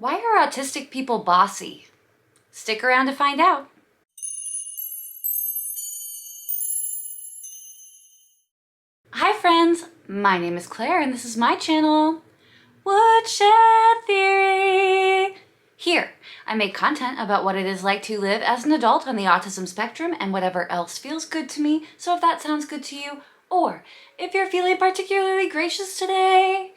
Why are autistic people bossy? Stick around to find out. Hi friends, my name is Claire and this is my channel, Woodshed Theory. Here, I make content about what it is like to live as an adult on the autism spectrum and whatever else feels good to me. So if that sounds good to you, or if you're feeling particularly gracious today,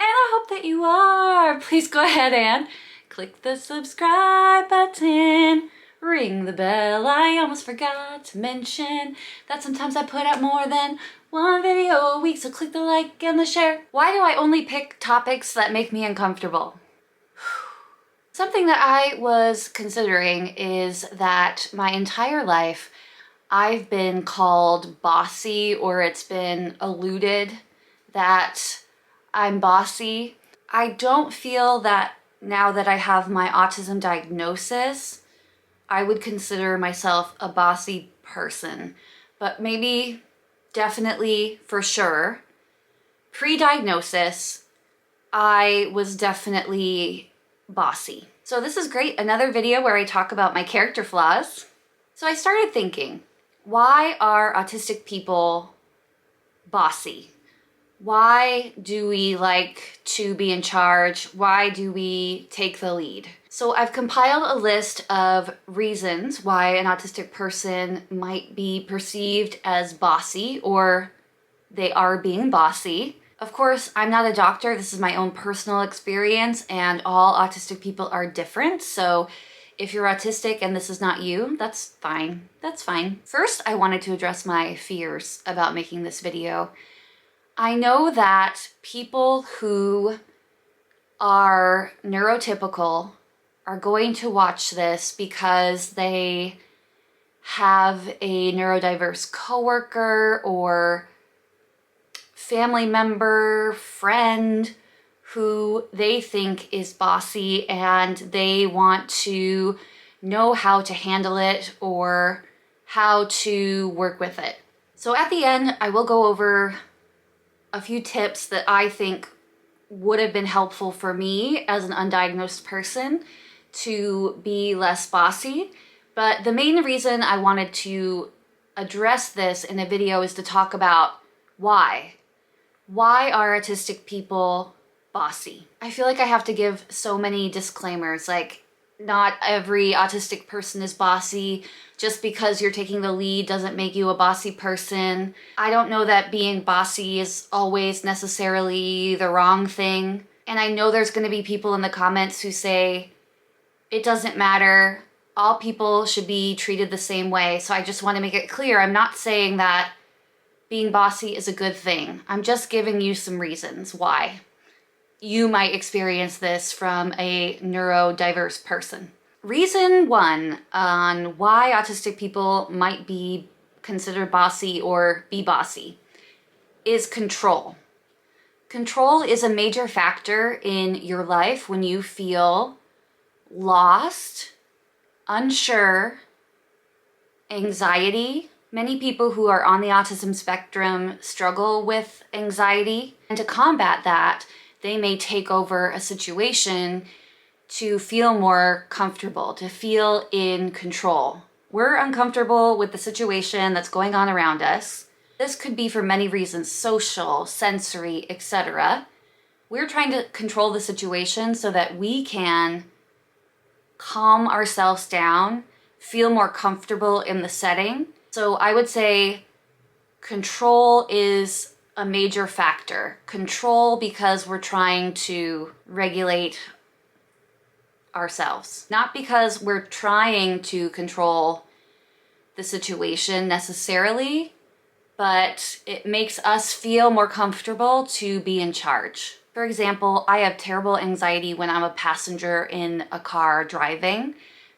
and I hope that you are, please go ahead and click the subscribe button. Ring the bell. I almost forgot to mention that sometimes I put out more than one video a week, so click the like and the share. Why do I only pick topics that make me uncomfortable? Something that I was considering is that my entire life I've been called bossy, or it's been alluded that I'm bossy. I don't feel that now that I have my autism diagnosis, I would consider myself a bossy person, but maybe, definitely, for sure, pre-diagnosis, I was definitely bossy. So this is great, another video where I talk about my character flaws. So I started thinking, why are autistic people bossy? Why do we like to be in charge? Why do we take the lead? So I've compiled a list of reasons why an autistic person might be perceived as bossy, or they are being bossy. Of course, I'm not a doctor. This is my own personal experience, and all autistic people are different. So if you're autistic and this is not you, that's fine. That's fine. First, I wanted to address my fears about making this video. I know that people who are neurotypical are going to watch this because they have a neurodiverse coworker or family member, friend who they think is bossy, and they want to know how to handle it or how to work with it. So at the end, I will go over a few tips that I think would have been helpful for me as an undiagnosed person to be less bossy. But the main reason I wanted to address this in a video is to talk about why. Why are autistic people bossy? I feel like I have to give so many disclaimers, like not every autistic person is bossy. Just because you're taking the lead doesn't make you a bossy person. I don't know that being bossy is always necessarily the wrong thing. And I know there's going to be people in the comments who say, it doesn't matter, all people should be treated the same way. So I just want to make it clear, I'm not saying that being bossy is a good thing. I'm just giving you some reasons why you might experience this from a neurodiverse person. Reason one on why autistic people might be considered bossy or be bossy is control. Control is a major factor in your life when you feel lost, unsure, anxiety. Many people who are on the autism spectrum struggle with anxiety, and to combat that, they may take over a situation to feel more comfortable, to feel in control. We're uncomfortable with the situation that's going on around us. This could be for many reasons, social, sensory, etc. We're trying to control the situation so that we can calm ourselves down, feel more comfortable in the setting. So I would say control is a major factor. Control because we're trying to regulate ourselves. Not because we're trying to control the situation necessarily, but it makes us feel more comfortable to be in charge. For example, I have terrible anxiety when I'm a passenger in a car driving,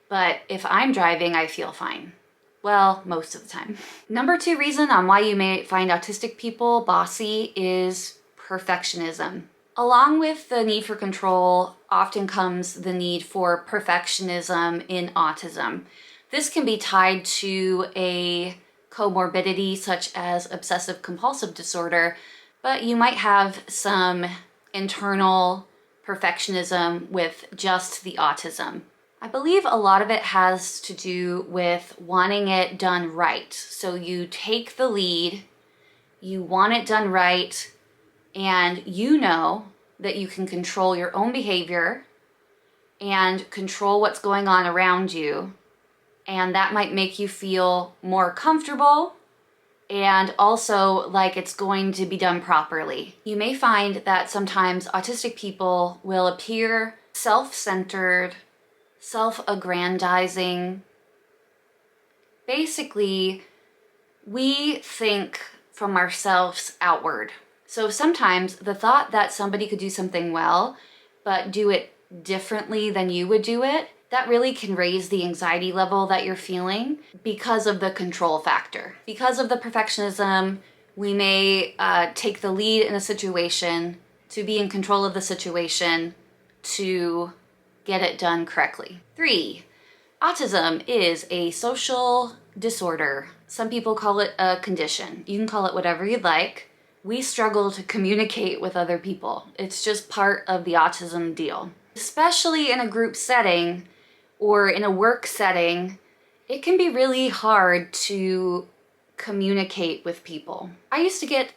but if I'm driving, I feel fine. Well, most of the time. Number two reason on why you may find autistic people bossy is perfectionism. Along with the need for control often comes the need for perfectionism in autism. This can be tied to a comorbidity such as obsessive compulsive disorder, but you might have some internal perfectionism with just the autism. I believe a lot of it has to do with wanting it done right. So you take the lead, you want it done right, and you know that you can control your own behavior and control what's going on around you. And that might make you feel more comfortable and also like it's going to be done properly. You may find that sometimes autistic people will appear self-centered, self-aggrandizing. Basically, we think from ourselves outward. So sometimes the thought that somebody could do something well, but do it differently than you would do it, that really can raise the anxiety level that you're feeling because of the control factor. Because of the perfectionism, we may take the lead in a situation, to be in control of the situation, to get it done correctly. 3, autism is a social disorder. Some people call it a condition. You can call it whatever you'd like. We struggle to communicate with other people. It's just part of the autism deal. Especially in a group setting or in a work setting, it can be really hard to communicate with people. I used to get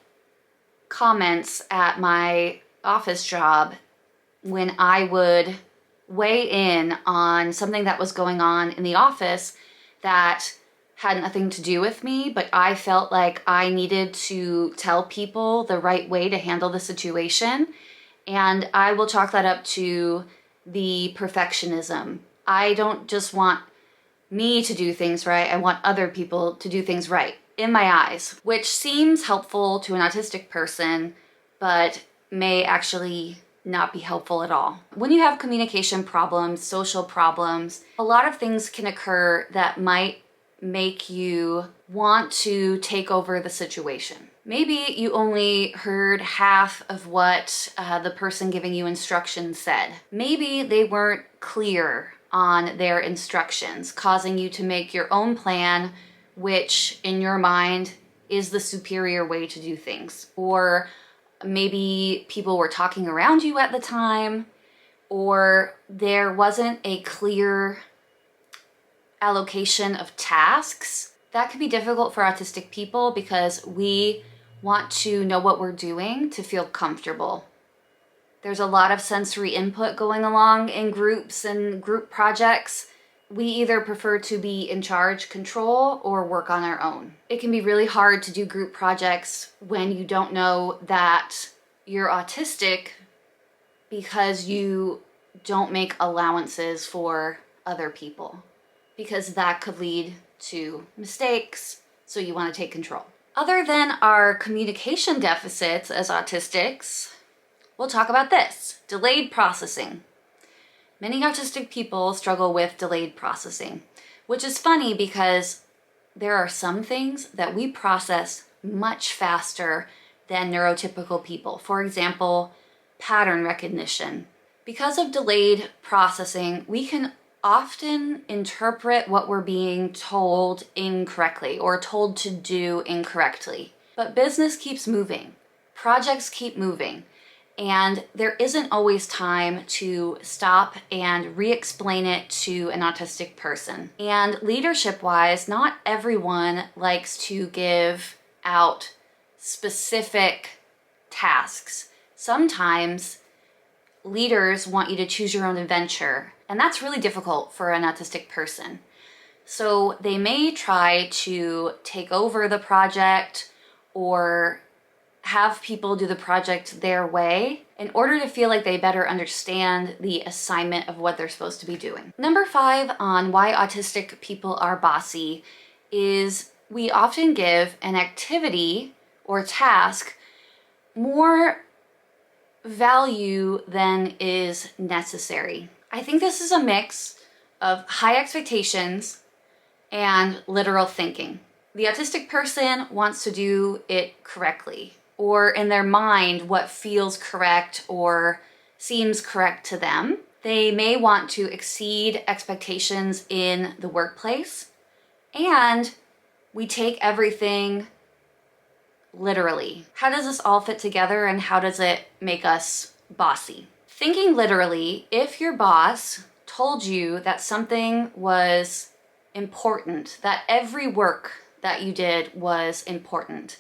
comments at my office job when I would weigh in on something that was going on in the office that had nothing to do with me, but I felt like I needed to tell people the right way to handle the situation. And I will chalk that up to the perfectionism. I don't just want me to do things right, I want other people to do things right, in my eyes, which seems helpful to an autistic person, but may actually not be helpful at all. When you have communication problems, social problems, a lot of things can occur that might make you want to take over the situation. Maybe you only heard half of what the person giving you instructions said. Maybe they weren't clear on their instructions, causing you to make your own plan, which in your mind is the superior way to do things. Or maybe people were talking around you at the time, or there wasn't a clear allocation of tasks. That could be difficult for autistic people because we want to know what we're doing to feel comfortable. There's a lot of sensory input going along in groups and group projects. We either prefer to be in charge, control, or work on our own. It can be really hard to do group projects when you don't know that you're autistic because you don't make allowances for other people, because that could lead to mistakes, so you want to take control. Other than our communication deficits as autistics, we'll talk about this: delayed processing. Many autistic people struggle with delayed processing, which is funny because there are some things that we process much faster than neurotypical people. For example, pattern recognition. Because of delayed processing, we can often interpret what we're being told incorrectly or told to do incorrectly. But business keeps moving, projects keep moving, and there isn't always time to stop and re-explain it to an autistic person. And leadership-wise, not everyone likes to give out specific tasks. Sometimes leaders want you to choose your own adventure, and that's really difficult for an autistic person. So they may try to take over the project or have people do the project their way in order to feel like they better understand the assignment of what they're supposed to be doing. Number 5 on why autistic people are bossy is we often give an activity or task more value than is necessary. I think this is a mix of high expectations and literal thinking. The autistic person wants to do it correctly, or in their mind what feels correct or seems correct to them. They may want to exceed expectations in the workplace, and we take everything literally. How does this all fit together, and how does it make us bossy? Thinking literally, if your boss told you that something was important, that every work that you did was important,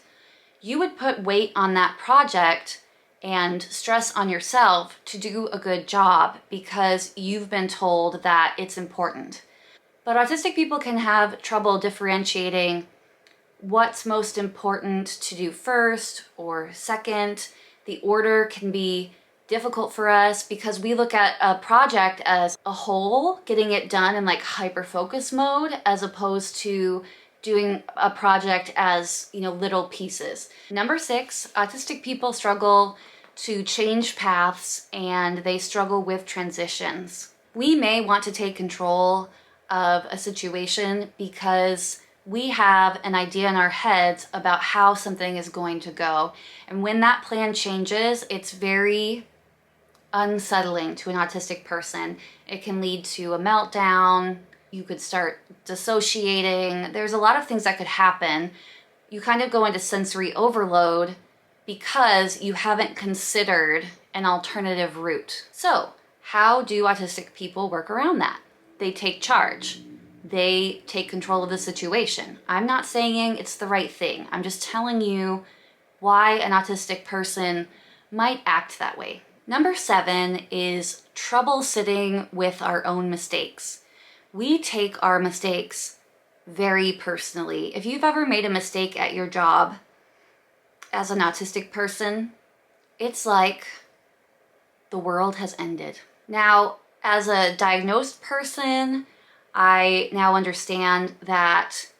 you would put weight on that project and stress on yourself to do a good job because you've been told that it's important. But autistic people can have trouble differentiating what's most important to do first or second. The order can be difficult for us because we look at a project as a whole, getting it done in like hyper-focus mode, as opposed to doing a project as, little pieces. Number 6, autistic people struggle to change paths and they struggle with transitions. We may want to take control of a situation because we have an idea in our heads about how something is going to go. And when that plan changes, it's very unsettling to an autistic person. It can lead to a meltdown. You could start dissociating. There's a lot of things that could happen. You kind of go into sensory overload because you haven't considered an alternative route. So, how do autistic people work around that? They take charge. They take control of the situation. I'm not saying it's the right thing. I'm just telling you why an autistic person might act that way. Number 7 is trouble sitting with our own mistakes. We take our mistakes very personally. If you've ever made a mistake at your job as an autistic person, it's like the world has ended. Now, as a diagnosed person, I now understand that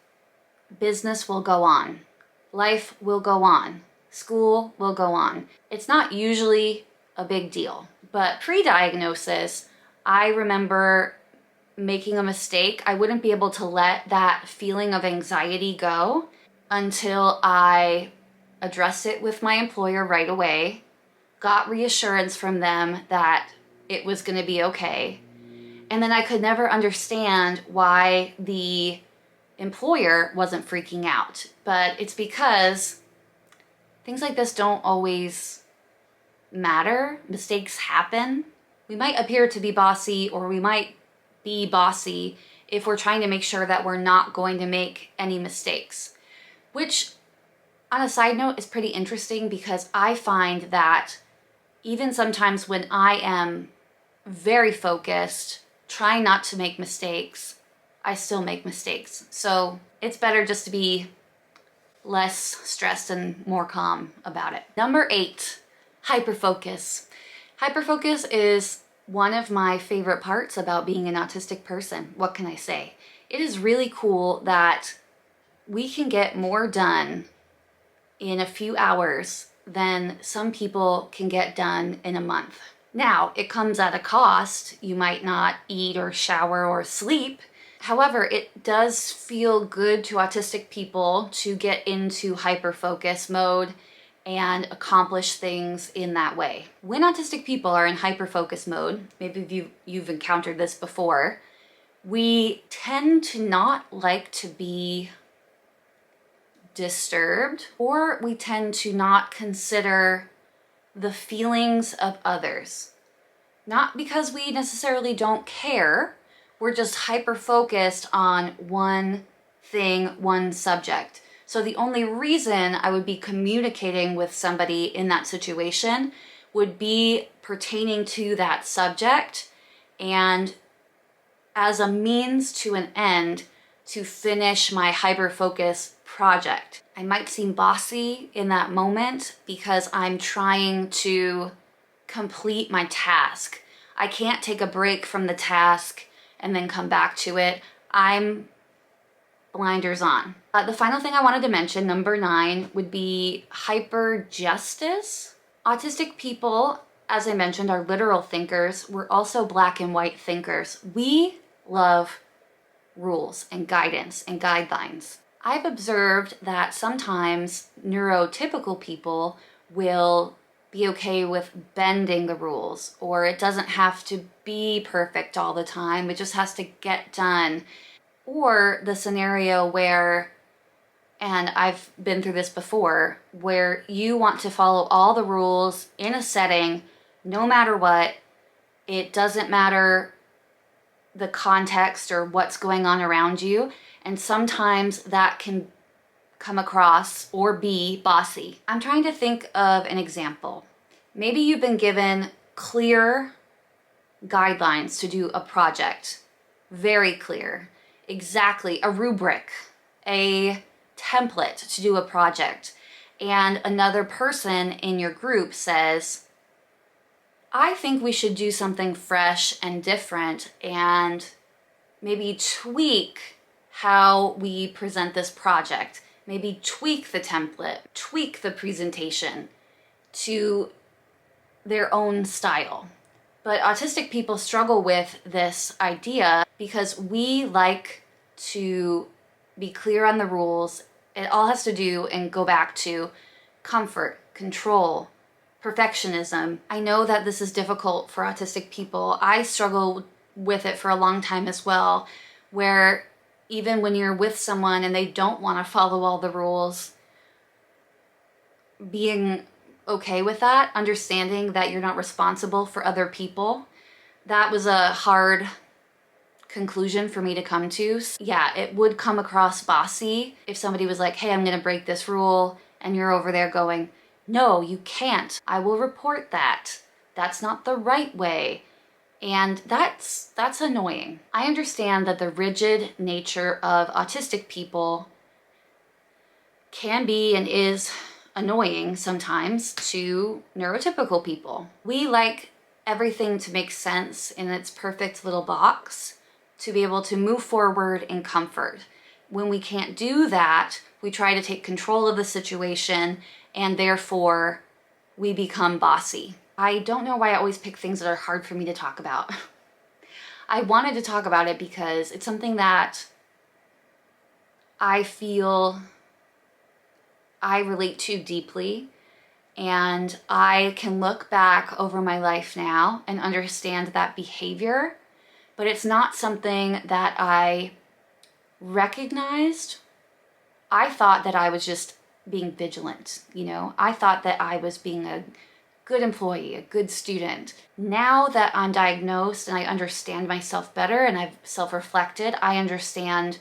business will go on, life will go on, school will go on. It's not usually a big deal, but pre-diagnosis, I remember making a mistake. I wouldn't be able to let that feeling of anxiety go until I addressed it with my employer right away, got reassurance from them that it was going to be okay. And then I could never understand why the employer wasn't freaking out. But it's because things like this don't always matter. Mistakes happen. We might appear to be bossy, or we might be bossy if we're trying to make sure that we're not going to make any mistakes. Which, on a side note, is pretty interesting because I find that even sometimes when I am very focused, trying not to make mistakes, I still make mistakes. So it's better just to be less stressed and more calm about it. Number 8, hyperfocus. Hyperfocus is one of my favorite parts about being an autistic person. What can I say? It is really cool that we can get more done in a few hours than some people can get done in a month. Now, it comes at a cost. You might not eat or shower or sleep. However, it does feel good to autistic people to get into hyperfocus mode and accomplish things in that way. When autistic people are in hyperfocus mode, maybe you've encountered this before, we tend to not like to be disturbed, or we tend to not consider the feelings of others. Not because we necessarily don't care, we're just hyper-focused on one thing, one subject. So the only reason I would be communicating with somebody in that situation would be pertaining to that subject and as a means to an end to finish my hyper-focus project. I might seem bossy in that moment because I'm trying to complete my task. I can't take a break from the task and then come back to it. I'm blinders on. The final thing I wanted to mention, number 9, would be hyper-justice. Autistic people, as I mentioned, are literal thinkers. We're also black and white thinkers. We love rules and guidance and guidelines. I've observed that sometimes neurotypical people will be okay with bending the rules, or it doesn't have to be perfect all the time, it just has to get done. Or the scenario where, and I've been through this before, where you want to follow all the rules in a setting, no matter what, It doesn't matter the context or what's going on around you. And sometimes that can come across or be bossy. I'm trying to think of an example. Maybe you've been given clear guidelines to do a project. Very clear. Exactly. A rubric. A template to do a project. And another person in your group says, I think we should do something fresh and different and maybe tweak how we present this project. Maybe tweak the template, tweak the presentation to their own style. But autistic people struggle with this idea because we like to be clear on the rules. It all has to do and go back to comfort, control, perfectionism. I know that this is difficult for autistic people. I struggled with it for a long time as well, where even when you're with someone and they don't want to follow all the rules, being okay with that, understanding that you're not responsible for other people, that was a hard conclusion for me to come to. Yeah, it would come across bossy if somebody was like, hey, I'm gonna break this rule, and you're over there going, no, you can't. I will report that. That's not the right way. And that's annoying. I understand that the rigid nature of autistic people can be and is annoying sometimes to neurotypical people. We like everything to make sense in its perfect little box to be able to move forward in comfort. When we can't do that, we try to take control of the situation and therefore we become bossy. I don't know why I always pick things that are hard for me to talk about. I wanted to talk about it because it's something that I feel I relate to deeply, and I can look back over my life now and understand that behavior, but it's not something that I recognized. I thought that I was just being vigilant, you know? I thought that I was being a good employee, a good student. Now that I'm diagnosed and I understand myself better and I've self-reflected, I understand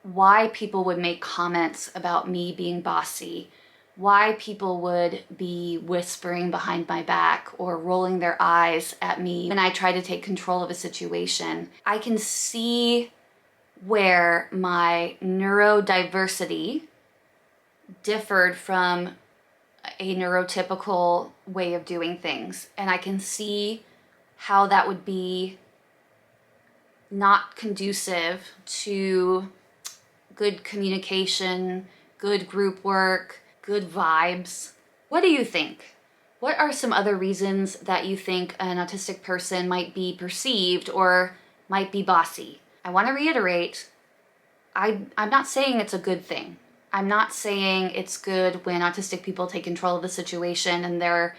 why people would make comments about me being bossy, why people would be whispering behind my back or rolling their eyes at me when I try to take control of a situation. I can see where my neurodiversity differed from a neurotypical way of doing things. And I can see how that would be not conducive to good communication, good group work, good vibes. What do you think? What are some other reasons that you think an autistic person might be perceived or might be bossy? I want to reiterate, I'm not saying it's a good thing. I'm not saying it's good when autistic people take control of the situation and they're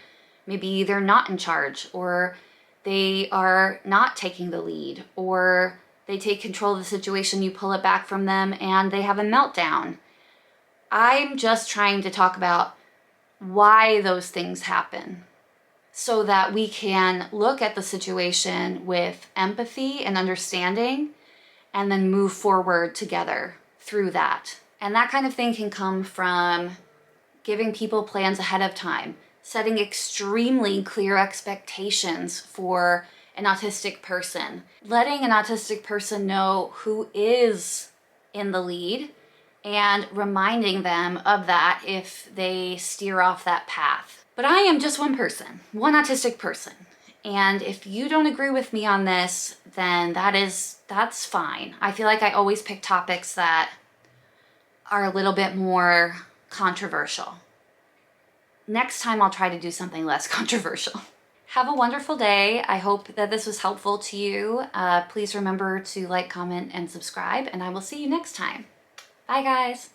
not in charge, or they are not taking the lead, or they take control of the situation, you pull it back from them, and they have a meltdown. I'm just trying to talk about why those things happen so that we can look at the situation with empathy and understanding and then move forward together through that. And that kind of thing can come from giving people plans ahead of time, setting extremely clear expectations for an autistic person, letting an autistic person know who is in the lead, and reminding them of that if they steer off that path. But I am just one person, one autistic person. And if you don't agree with me on this, then that's fine. I feel like I always pick topics that are a little bit more controversial. Next time I'll try to do something less controversial. Have a wonderful day. I hope that this was helpful to you. Please remember to like, comment, and subscribe, and I will see you next time. Bye, guys.